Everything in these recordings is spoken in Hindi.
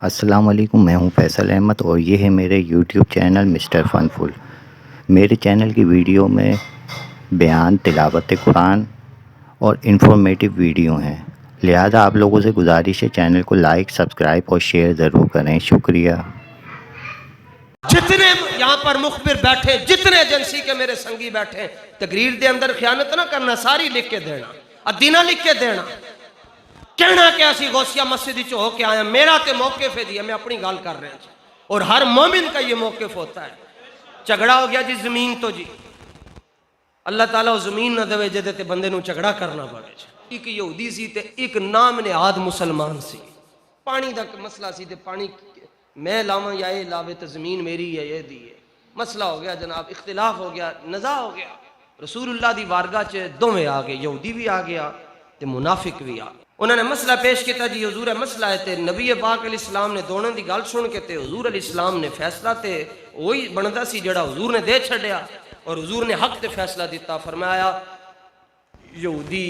अस्सलाम वालेकुम, मैं हूं फैसल अहमद और ये है मेरे यूट्यूब चैनल मिस्टर फनफुल। मेरे चैनल की वीडियो में बयान, तिलावत कुरान और इन्फॉर्मेटिव वीडियो हैं। लिहाजा आप लोगों से गुजारिश है चैनल को लाइक, सब्सक्राइब और शेयर ज़रूर करें। शुक्रिया। जितने यहाँ पर मुखबिर बैठे, जितने एजेंसी के मेरे संगी बैठे, तकरीर के अंदर खयानत ना करना, सारी लिख के देना, अदीना लिख के देना, कहना कि असी गौसिया मस्जिद हो के आया। मेरा तो मौक़िफ़ है दिया, मैं अपनी गल कर रहा हूँ, और हर मोमिन का ये मौक़िफ़ होता है। झगड़ा हो गया जी जमीन तो जी, अल्लाह ताला जमीन ना देवे जिहदे ते बंदे नूं झगड़ा करना पवे। एक यहूदी सी ते एक नाम नेहाद मुसलमान सी। पानी का मसला सी ते पानी मैं लावा या ये लावे तो जमीन मेरी है ये दी है। मसला हो गया जनाब, इख्तिलाफ हो गया, नज़ा हो गया। रसूलुल्लाह दी वारगाह च दोवें आ गए, यहूदी भी आ गया ते मुनाफिक भी आ गया। उन्होंने मसला पेश किया जी, हुजूर है मसला है, तो नबी पाक अलैहि सलाम ने दोनों की गल सुन के ते हुजूर अलैहि सलाम ने फैसला तो वही बनता सी जिहड़ा हुजूर ने दे छड्या, और हुजूर ने हक ते फैसला दिता। फरमाया यहूदी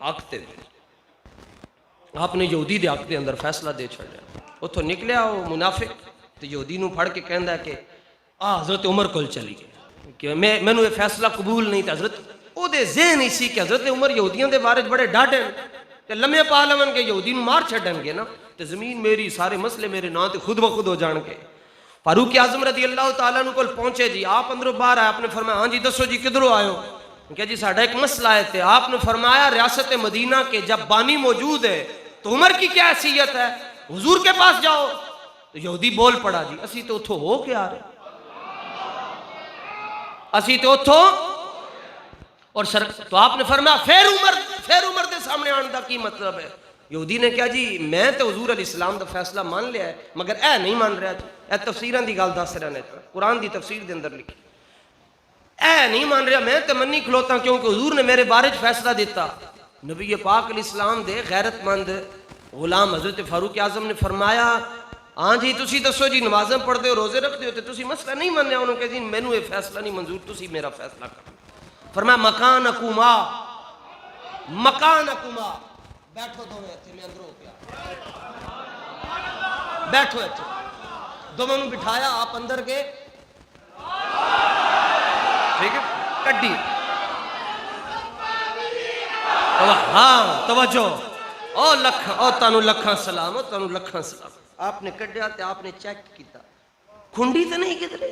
हक ते, आपने यहूदी दे हक के अंदर फैसला दे छड्या। उतो निकलिया वो मुनाफिक, तो यहूदी नूं फड़ के कहंदा कि हज़रत उमर कोल चली गई कि मैनू ये फैसला कबूल नहीं। तो हज़रत ओदे ज़हन ही सी कि हज़रत उमर यहूदियों के बारे बड़े डाढ़े ते लम्हे पा लवन के यहूदी नूं मार छड्डणगे ना, तो जमीन मेरी, सारे मसले मेरे नां ते खुद ब खुद हो जाणगे। फारूक आज़म रज़ी अल्लाह तआला अन्हु कोल पहुंचे जी, आप अंदरों बाहर आए। आपने फरमाया हाँ जी दसो जी किधरों आयो? क्या जी साडा एक मसला है। तो आपने फरमाया रियासत मदीना के जब बानी मौजूद है तो उमर की क्या हैसियत है, हुजूर के पास जाओ। तो यहूदी बोल पड़ा जी, असी तो उथों हो के आ रहे, असी तो उथों और सर। तो आपने फरमाया फिर उमर के सामने आने का की मतलब है? यहूदी ने कहा जी मैं तो हुजूर अलैहि सलाम का फैसला मान लिया है, मगर ए नहीं मान रहा जी। ए तफसीरां की गल दस रहे ने, कुरान की तफसीर के अंदर लिखी, ए नहीं मान रहा, मैं तो मनी खलोता क्योंकि हुजूर ने मेरे बारे फैसला दिता। नबी पाक अलैहि सलाम दे गैरतमंद गुलाम हजरत फारूक आजम ने फरमाया हाँ जी तुसी दसो जी, नमाज़ें पढ़ते हो, रोजे रखते हो, तो तुसी मसला नहीं मानया? उन्होंने कहा जी मैनू ये फैसला नहीं मंजूर, तुसी मेरा फैसला करो। फरमाया मकान अकुमा, मकान अकुमा, बैठो दोवें इत्थे, मैं अंदर हो गया, बैठो इत्थे। दोवें नूं बिठाया, आप अंदर गए, ठीक है, कड्डी। हाँ तवज्जो, ओ लख, ओ तानू लखा सलाम, ओ तानू लखा सलाम। आपने कड्डिया ते आपने चेक किया, खुंडी तो नहीं किधरे,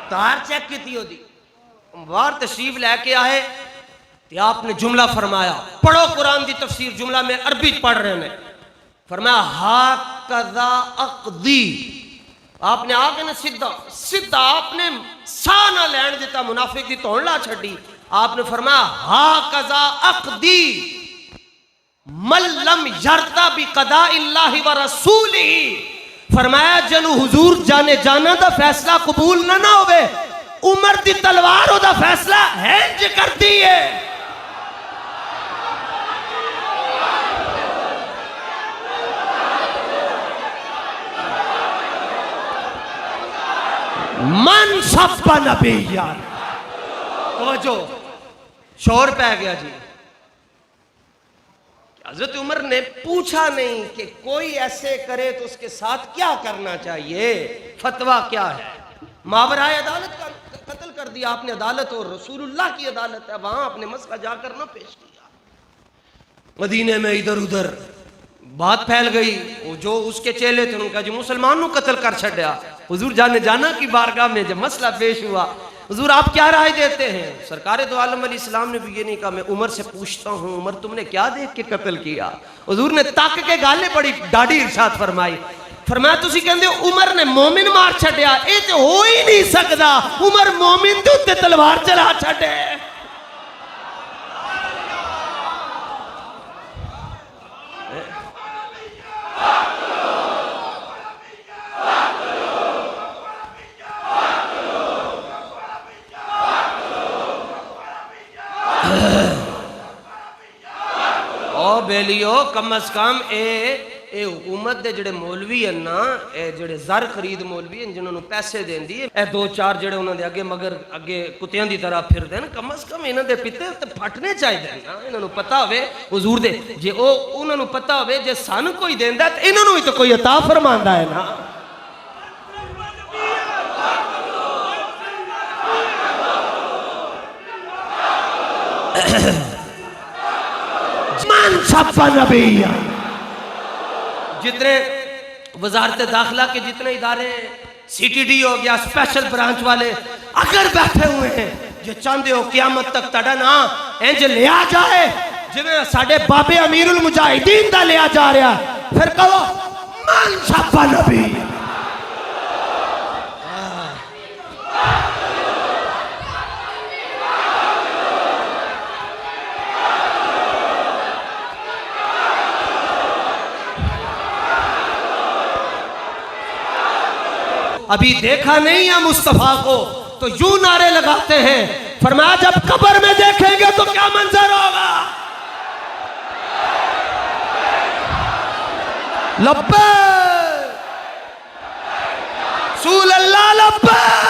तार चेक की ओदी। बाहर तशरीफ लैके आए तो आपने जुमला फरमाया, पढ़ो कुरान की तफसीर। जुमला में अरबी पढ़ रहे हैं। फरमाया हा कज़ा अक़दी। आपने आके ना सीधा सीधा आपने सा ना लैन दिता, मुनाफिक की धौन ला छड़ी। आपने फरमाया हा कज़ा अक़दी मल्लम यरदा बि कदा इल्लाहि व रसूलिही। फरमाया जनु हुजूर जाने जाना दा फैसला कबूल ना होवे, उमर दी तलवार ओदा फैसला हैंज करती है। मन सब्बा नबी यार, तो शोर पै गया जी। हजरत उमर ने पूछा नहीं कि कोई ऐसे करे तो उसके साथ क्या करना चाहिए, फतवा क्या है। मावराए अदालत का कत्ल कर दिया आपने, अदालत और रसूलुल्लाह की अदालत है, वहां आपने मसला जाकर ना पेश किया। मदीने में इधर उधर बात फैल गई, वो जो उसके चेले थे उनका जी मुसलमान को कत्ल कर छड़िया। हुजूर जाने जाना की बारगाह में जब मसला पेश हुआ, हुजूर आप क्या राय देते हैं? सरकार दो आलम अलैहि सलाम ने भी ये नहीं कहा मैं उमर से पूछता हूँ, उमर तुमने क्या देख के कत्ल किया? हुजूर ने तक के गाले बड़ी डाढ़ी इरशाद फरमाई। फरमाया तुसी कहंदे हो उमर ने मोमिन मार छड़िया, ये तो हो ही नहीं सकता, उमर मोमिन दे उत्ते तलवार चला छड़े। ओ बेलियो कम अज कम ए ये हुकूमत दे जिहड़े मौलवी हैं ना, ये जिहड़े ज़र खरीद मौलवी हैं जिन्होंने पैसे देंदी है, ये दो चार जिहड़े उन्होंने अगे मगर अगे कुत्तियां दी तरह फिरदे हैं, कम अज कम इन्हां दे पिते ते फटने चाहिए ना। इन्होंने पता होवे हुजूर दे, जे ओ उन्होंने पता होवे जे सानू कोई देंदा ते इन्होंने भी तो कोई अता फरमांदा है ना। जितने वजारत दाखिला के जितने इदारे, CTD हो गया, स्पेशल ब्रांच वाले अगर बैठे हुए हैं, जो चाहते हो क्यामत तक तड़ा ना इंज लिया जाए जिवें साडे बाबे अमीरुल मुजाहिदीन दा लिया जा रहा, फिर कहो मान छापा नबी। अभी देखा नहीं है मुस्तफा को तो यूं नारे लगाते हैं, फरमाया जब कब्र में देखेंगे तो क्या मंजर होगा। लब्बैक रसूल अल्लाह लब्बैक।